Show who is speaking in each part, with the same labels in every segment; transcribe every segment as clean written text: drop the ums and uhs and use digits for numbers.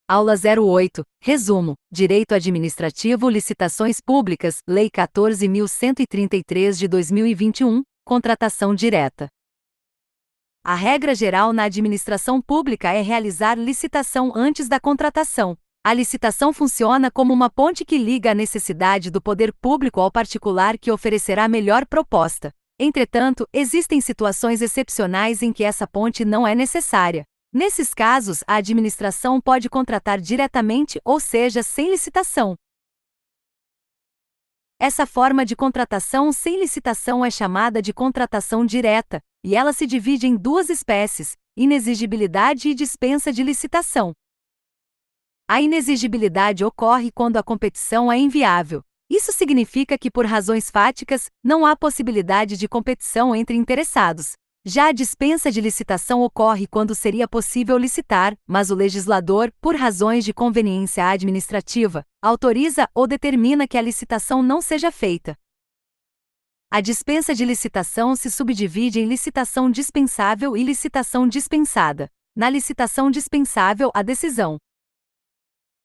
Speaker 1: Aula 08. Resumo. Direito Administrativo, Licitações Públicas, Lei 14.133 de 2021, Contratação Direta. A regra geral na administração pública é realizar licitação antes da contratação. A licitação funciona como uma ponte que liga a necessidade do poder público ao particular que oferecerá a melhor proposta. Entretanto, existem situações excepcionais em que essa ponte não é necessária. Nesses casos, a administração pode contratar diretamente, ou seja, sem licitação. Essa forma de contratação sem licitação é chamada de contratação direta, e ela se divide em duas espécies: inexigibilidade e dispensa de licitação. A inexigibilidade ocorre quando a competição é inviável. Isso significa que, por razões fáticas, não há possibilidade de competição entre interessados. Já a dispensa de licitação ocorre quando seria possível licitar, mas o legislador, por razões de conveniência administrativa, autoriza ou determina que a licitação não seja feita. A dispensa de licitação se subdivide em licitação dispensável e licitação dispensada. Na licitação dispensável, a decisão.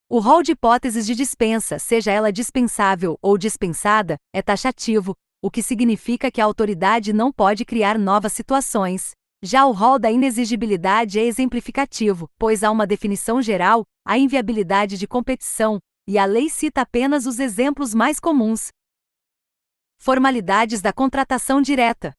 Speaker 1: O rol de hipóteses de dispensa, seja ela dispensável ou dispensada, é taxativo, o que significa que a autoridade não pode criar novas situações. Já o rol da inexigibilidade é exemplificativo, pois há uma definição geral, a inviabilidade de competição, e a lei cita apenas os exemplos mais comuns. Formalidades da contratação direta.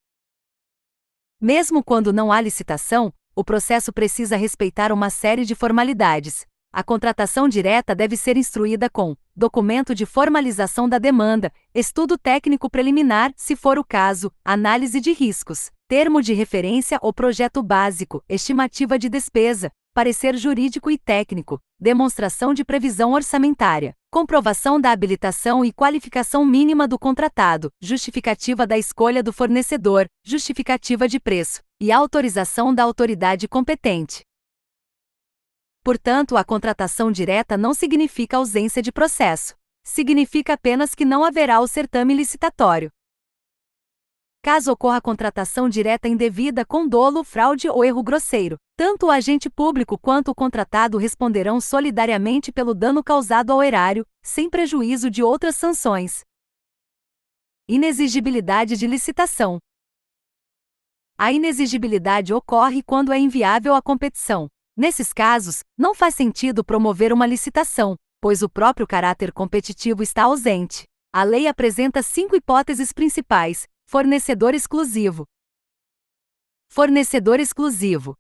Speaker 1: Mesmo quando não há licitação, o processo precisa respeitar uma série de formalidades. A contratação direta deve ser instruída com documento de formalização da demanda, estudo técnico preliminar, se for o caso, análise de riscos, termo de referência ou projeto básico, estimativa de despesa, parecer jurídico e técnico, demonstração de previsão orçamentária, comprovação da habilitação e qualificação mínima do contratado, justificativa da escolha do fornecedor, justificativa de preço e autorização da autoridade competente. Portanto, a contratação direta não significa ausência de processo. Significa apenas que não haverá o certame licitatório. Caso ocorra contratação direta indevida com dolo, fraude ou erro grosseiro, tanto o agente público quanto o contratado responderão solidariamente pelo dano causado ao erário, sem prejuízo de outras sanções. Inexigibilidade de licitação. A inexigibilidade ocorre quando é inviável a competição. Nesses casos, não faz sentido promover uma licitação, pois o próprio caráter competitivo está ausente. A lei apresenta 5 hipóteses principais. Fornecedor exclusivo. Fornecedor exclusivo.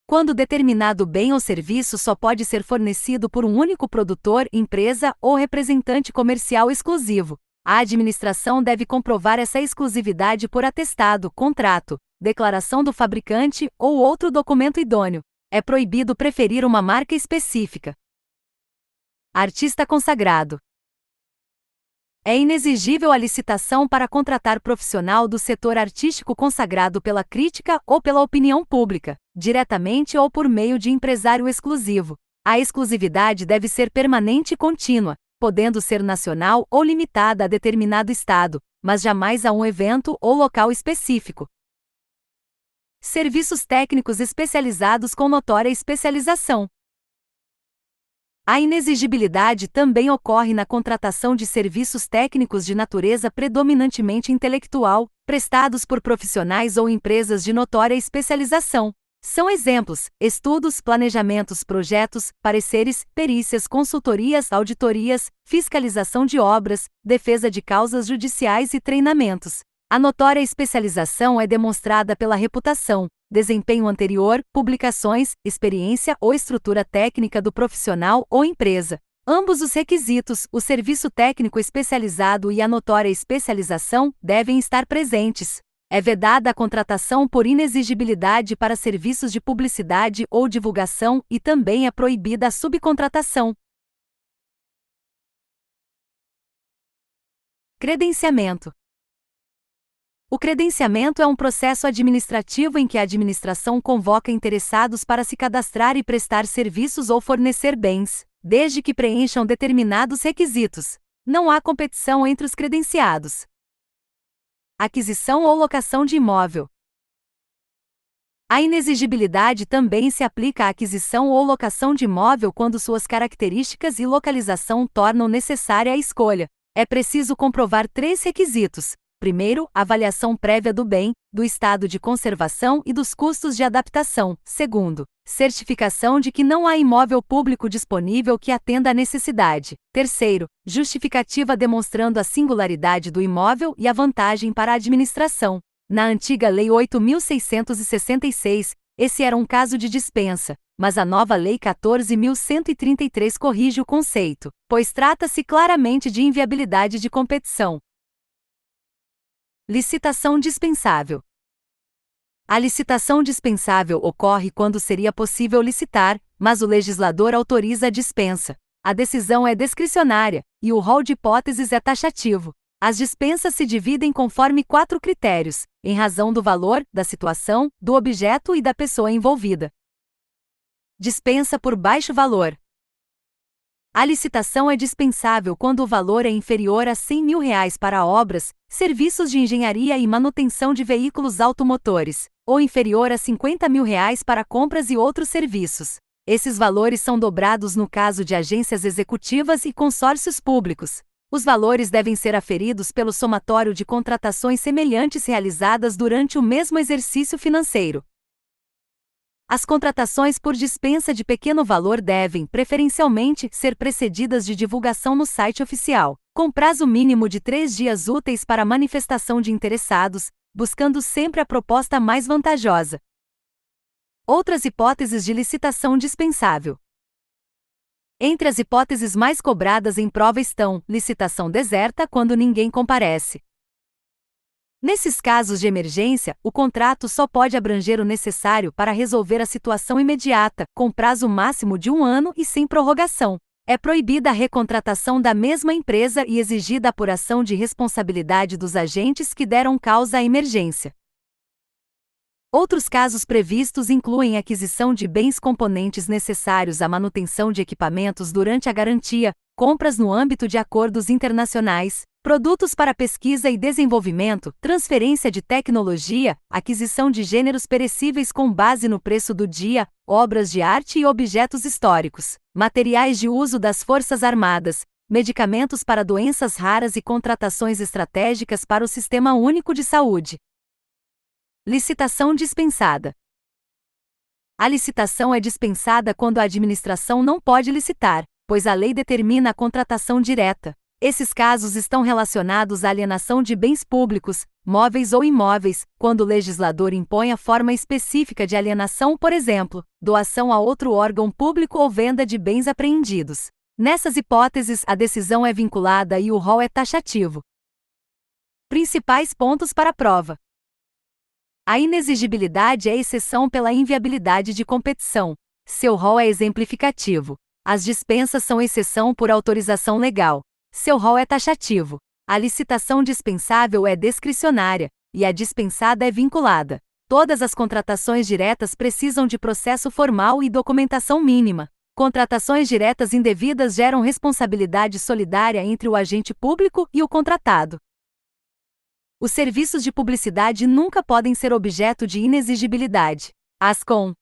Speaker 1: Quando determinado bem ou serviço só pode ser fornecido por um único produtor, empresa ou representante comercial exclusivo. A administração deve comprovar essa exclusividade por atestado, contrato, declaração do fabricante ou outro documento idôneo. É proibido preferir uma marca específica. Artista consagrado. É inexigível a licitação para contratar profissional do setor artístico consagrado pela crítica ou pela opinião pública, diretamente ou por meio de empresário exclusivo. A exclusividade deve ser permanente e contínua, podendo ser nacional ou limitada a determinado estado, mas jamais a um evento ou local específico. Serviços técnicos especializados com notória especialização. A inexigibilidade também ocorre na contratação de serviços técnicos de natureza predominantemente intelectual, prestados por profissionais ou empresas de notória especialização. São exemplos: estudos, planejamentos, projetos, pareceres, perícias, consultorias, auditorias, fiscalização de obras, defesa de causas judiciais e treinamentos. A notória especialização é demonstrada pela reputação, desempenho anterior, publicações, experiência ou estrutura técnica do profissional ou empresa. Ambos os requisitos, o serviço técnico especializado e a notória especialização, devem estar presentes. É vedada a contratação por inexigibilidade para serviços de publicidade ou divulgação e também é proibida a subcontratação. Credenciamento. O credenciamento é um processo administrativo em que a administração convoca interessados para se cadastrar e prestar serviços ou fornecer bens, desde que preencham determinados requisitos. Não há competição entre os credenciados. Aquisição ou locação de imóvel. A inexigibilidade também se aplica à aquisição ou locação de imóvel quando suas características e localização tornam necessária a escolha. É preciso comprovar 3 requisitos. Primeiro, avaliação prévia do bem, do estado de conservação e dos custos de adaptação. Segundo, certificação de que não há imóvel público disponível que atenda à necessidade. Terceiro, justificativa demonstrando a singularidade do imóvel e a vantagem para a administração. Na antiga Lei 8.666, esse era um caso de dispensa, mas a nova Lei 14.133 corrige o conceito, pois trata-se claramente de inviabilidade de competição. Licitação dispensável. A licitação dispensável ocorre quando seria possível licitar, mas o legislador autoriza a dispensa. A decisão é discricionária, e o rol de hipóteses é taxativo. As dispensas se dividem conforme 4 critérios, em razão do valor, da situação, do objeto e da pessoa envolvida. Dispensa por baixo valor. A licitação é dispensável quando o valor é inferior a R$100 mil para obras, serviços de engenharia e manutenção de veículos automotores, ou inferior a R$50 mil para compras e outros serviços. Esses valores são dobrados no caso de agências executivas e consórcios públicos. Os valores devem ser aferidos pelo somatório de contratações semelhantes realizadas durante o mesmo exercício financeiro. As contratações por dispensa de pequeno valor devem, preferencialmente, ser precedidas de divulgação no site oficial, com prazo mínimo de 3 dias úteis para manifestação de interessados, buscando sempre a proposta mais vantajosa. Outras hipóteses de licitação dispensável. Entre as hipóteses mais cobradas em prova estão: licitação deserta quando ninguém comparece. Nesses casos de emergência, o contrato só pode abranger o necessário para resolver a situação imediata, com prazo máximo de 1 ano e sem prorrogação. É proibida a recontratação da mesma empresa e exigida a apuração de responsabilidade dos agentes que deram causa à emergência. Outros casos previstos incluem aquisição de bens componentes necessários à manutenção de equipamentos durante a garantia, compras no âmbito de acordos internacionais, produtos para pesquisa e desenvolvimento, transferência de tecnologia, aquisição de gêneros perecíveis com base no preço do dia, obras de arte e objetos históricos, materiais de uso das Forças Armadas, medicamentos para doenças raras e contratações estratégicas para o Sistema Único de Saúde. Licitação dispensada. A licitação é dispensada quando a administração não pode licitar, pois a lei determina a contratação direta. Esses casos estão relacionados à alienação de bens públicos, móveis ou imóveis, quando o legislador impõe a forma específica de alienação, por exemplo, doação a outro órgão público ou venda de bens apreendidos. Nessas hipóteses, a decisão é vinculada e o rol é taxativo. Principais pontos para a prova. A inexigibilidade é exceção pela inviabilidade de competição. Seu rol é exemplificativo. As dispensas são exceção por autorização legal. Seu rol é taxativo. A licitação dispensável é discricionária, e a dispensada é vinculada. Todas as contratações diretas precisam de processo formal e documentação mínima. Contratações diretas indevidas geram responsabilidade solidária entre o agente público e o contratado. Os serviços de publicidade nunca podem ser objeto de inexigibilidade. Ascom.